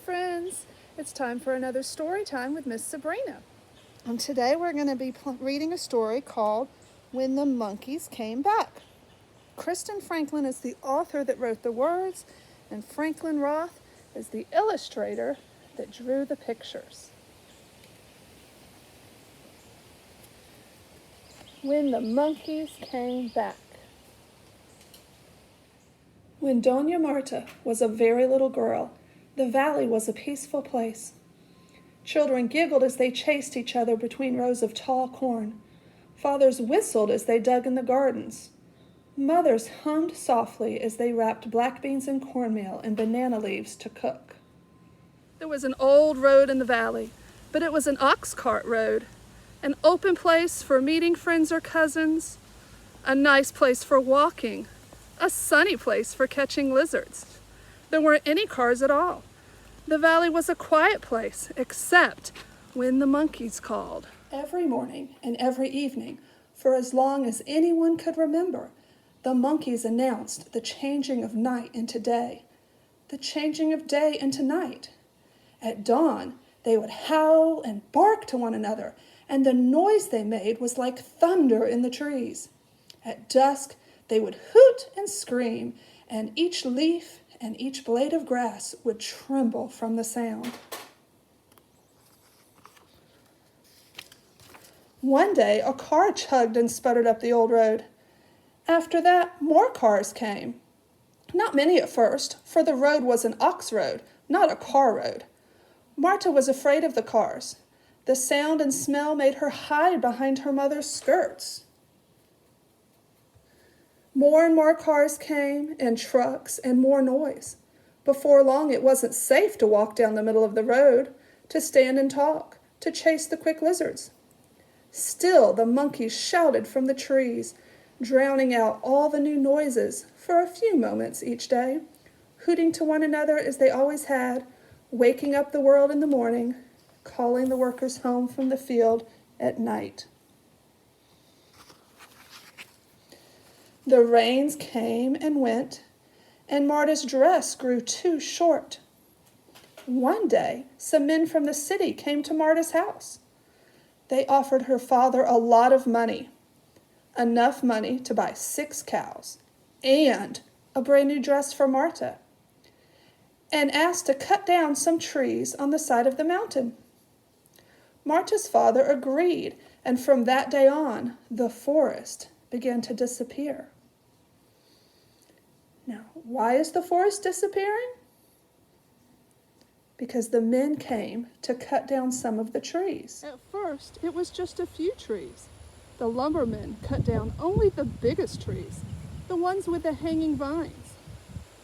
friends. It's time for another story time with Miss Sabrina. And today we're going to be reading a story called When the Monkeys Came Back. Kristen Franklin is the author that wrote the words, and Franklin Roth is the illustrator that drew the pictures. When the Monkeys Came Back. When Doña Marta was a very little girl, the valley was a peaceful place. Children giggled as they chased each other between rows of tall corn. Fathers whistled as they dug in the gardens. Mothers hummed softly as they wrapped black beans and cornmeal in banana leaves to cook. There was an old road in the valley, but it was an ox cart road, an open place for meeting friends or cousins, a nice place for walking, a sunny place for catching lizards. There weren't any cars at all. The valley was a quiet place, except when the monkeys called. Every morning and every evening, for as long as anyone could remember, the monkeys announced the changing of night into day, the changing of day into night. At dawn, they would howl and bark to one another, and the noise they made was like thunder in the trees. At dusk, they would hoot and scream, and each leaf and each blade of grass would tremble from the sound. One day, a car chugged and sputtered up the old road. After that, more cars came. Not many at first, for the road was an ox road, not a car road. Marta was afraid of the cars. The sound and smell made her hide behind her mother's skirts. More and more cars came, and trucks, and more noise. Before long, it wasn't safe to walk down the middle of the road, to stand and talk, to chase the quick lizards. Still, the monkeys shouted from the trees, drowning out all the new noises for a few moments each day, hooting to one another as they always had, waking up the world in the morning, calling the workers home from the field at night. The rains came and went, and Marta's dress grew too short. One day, some men from the city came to Marta's house. They offered her father a lot of money, enough money to buy 6 cows and a brand new dress for Marta, and asked to cut down some trees on the side of the mountain. Marta's father agreed, and from that day on, the forest began to disappear. Now, why is the forest disappearing? Because the men came to cut down some of the trees. At first, it was just a few trees. The lumbermen cut down only the biggest trees, the ones with the hanging vines.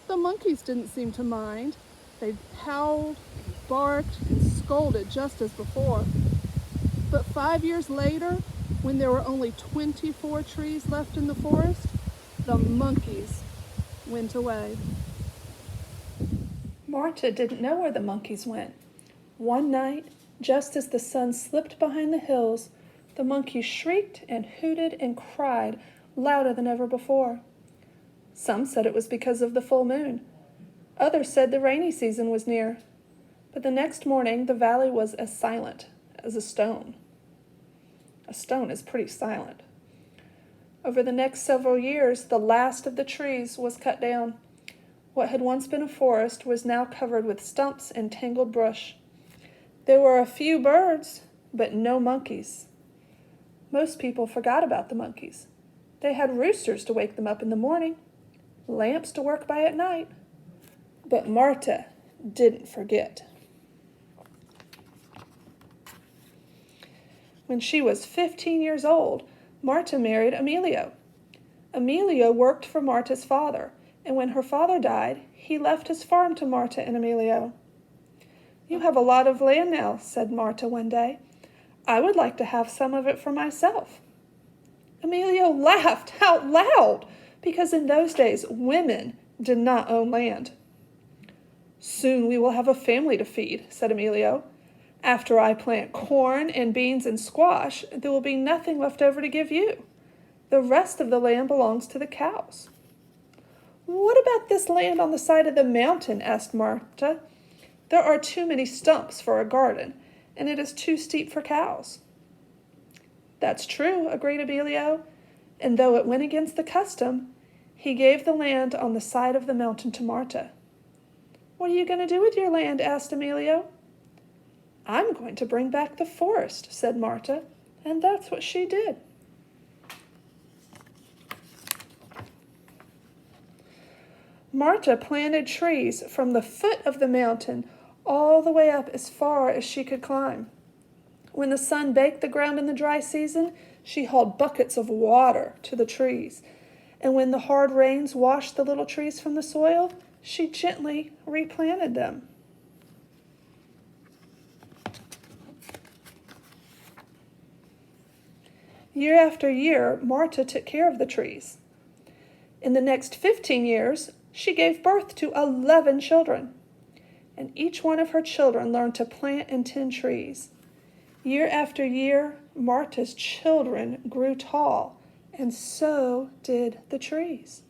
The monkeys didn't seem to mind. They howled, barked, and scolded just as before. But 5 years later, when there were only 24 trees left in the forest, the monkeys went away. Marta didn't know where the monkeys went. One night, just as the sun slipped behind the hills, the monkeys shrieked and hooted and cried louder than ever before. Some said it was because of the full moon. Others said the rainy season was near. But the next morning, the valley was as silent as a stone. A stone is pretty silent. Over the next several years, the last of the trees was cut down. What had once been a forest was now covered with stumps and tangled brush. There were a few birds, but no monkeys. Most people forgot about the monkeys. They had roosters to wake them up in the morning, lamps to work by at night. But Marta didn't forget. When she was 15 years old, Marta married Emilio. Emilio worked for Marta's father, and when her father died, he left his farm to Marta and Emilio. "You have a lot of land now," said Marta one day. "I would like to have some of it for myself." Emilio laughed out loud, because in those days, women did not own land. "Soon we will have a family to feed," said Emilio. "After I plant corn and beans and squash, there will be nothing left over to give you. The rest of the land belongs to the cows." "What about this land on the side of the mountain?" asked Marta. There are too many stumps for a garden, and it is too steep for cows." "That's true," agreed Emilio, and though it went against the custom, he gave the land on the side of the mountain to Marta. "What are you going to do with your land?" asked Emilio. "I'm going to bring back the forest," said Marta, and that's what she did. Marta planted trees from the foot of the mountain all the way up as far as she could climb. When the sun baked the ground in the dry season, she hauled buckets of water to the trees. And when the hard rains washed the little trees from the soil, she gently replanted them. Year after year, Marta took care of the trees. In the next 15 years, she gave birth to 11 children. And each one of her children learned to plant and tend trees. Year after year, Marta's children grew tall, and so did the trees.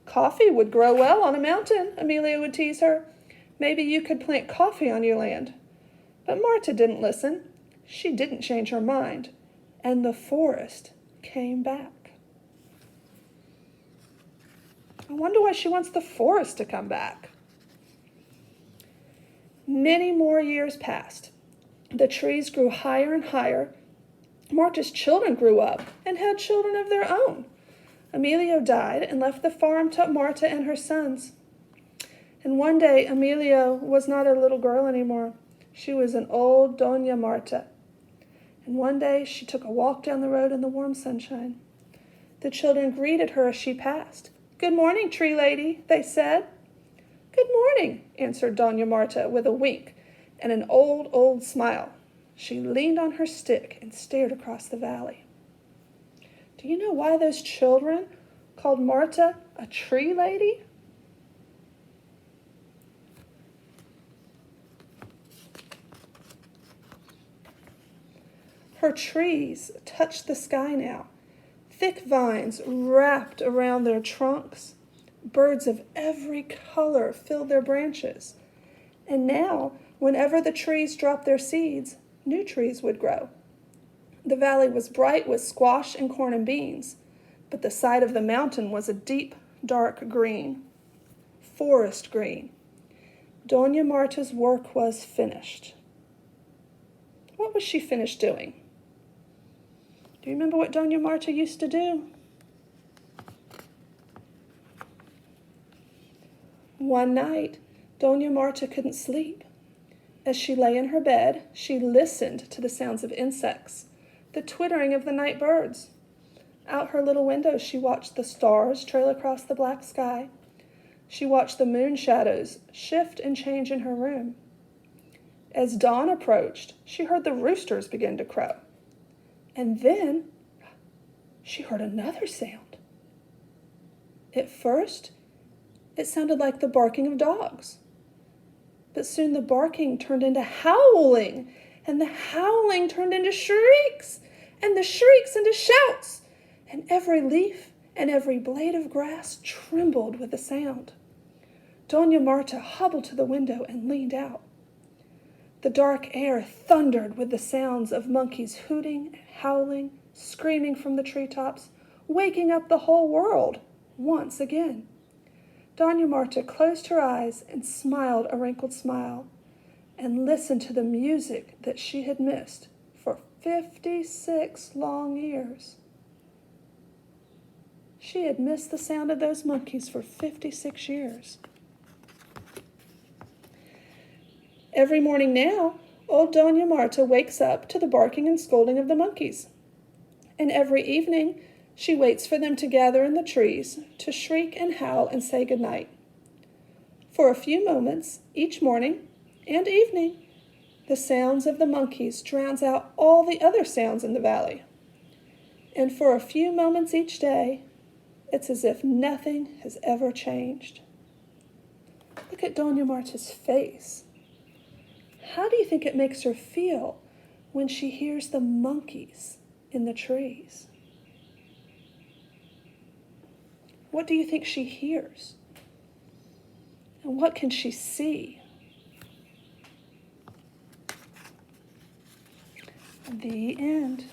"Coffee would grow well on a mountain," Amelia would tease her. "Maybe you could plant coffee on your land." But Marta didn't listen. She didn't change her mind, and the forest came back. I wonder why she wants the forest to come back. Many more years passed. The trees grew higher and higher. Marta's children grew up and had children of their own. Emilio died and left the farm to Marta and her sons. And one day, Emilio was not a little girl anymore. She was an old Doña Marta. And one day, she took a walk down the road in the warm sunshine. The children greeted her as she passed. "Good morning, tree lady," they said. "Good morning," answered Doña Marta with a wink and an old smile. She leaned on her stick and stared across the valley. Do you know why those children called Marta a tree lady? Her trees touched the sky now. Thick vines wrapped around their trunks. Birds of every color filled their branches. And now, whenever the trees dropped their seeds, new trees would grow. The valley was bright with squash and corn and beans, but the side of the mountain was a deep, dark green, forest green. Doña Marta's work was finished. What was she finished doing? Do you remember what Doña Marta used to do? One night, Doña Marta couldn't sleep. As she lay in her bed, she listened to the sounds of insects, the twittering of the night birds. Out her little window, she watched the stars trail across the black sky. She watched the moon shadows shift and change in her room. As dawn approached, she heard the roosters begin to crow. And then she heard another sound. At first, it sounded like the barking of dogs. But soon the barking turned into howling, and the howling turned into shrieks, and the shrieks into shouts, and every leaf and every blade of grass trembled with the sound. Doña Marta hobbled to the window and leaned out. The dark air thundered with the sounds of monkeys hooting, howling, screaming from the treetops, waking up the whole world once again. Doña Marta closed her eyes and smiled a wrinkled smile and listened to the music that she had missed for 56 long years. She had missed the sound of those monkeys for 56 years. Every morning now, old Doña Marta wakes up to the barking and scolding of the monkeys. And every evening, she waits for them to gather in the trees to shriek and howl and say goodnight. For a few moments, each morning and evening, the sounds of the monkeys drowns out all the other sounds in the valley. And for a few moments each day, it's as if nothing has ever changed. Look at Doña Marta's face. How do you think it makes her feel when she hears the monkeys in the trees? What do you think she hears? And what can she see? The end.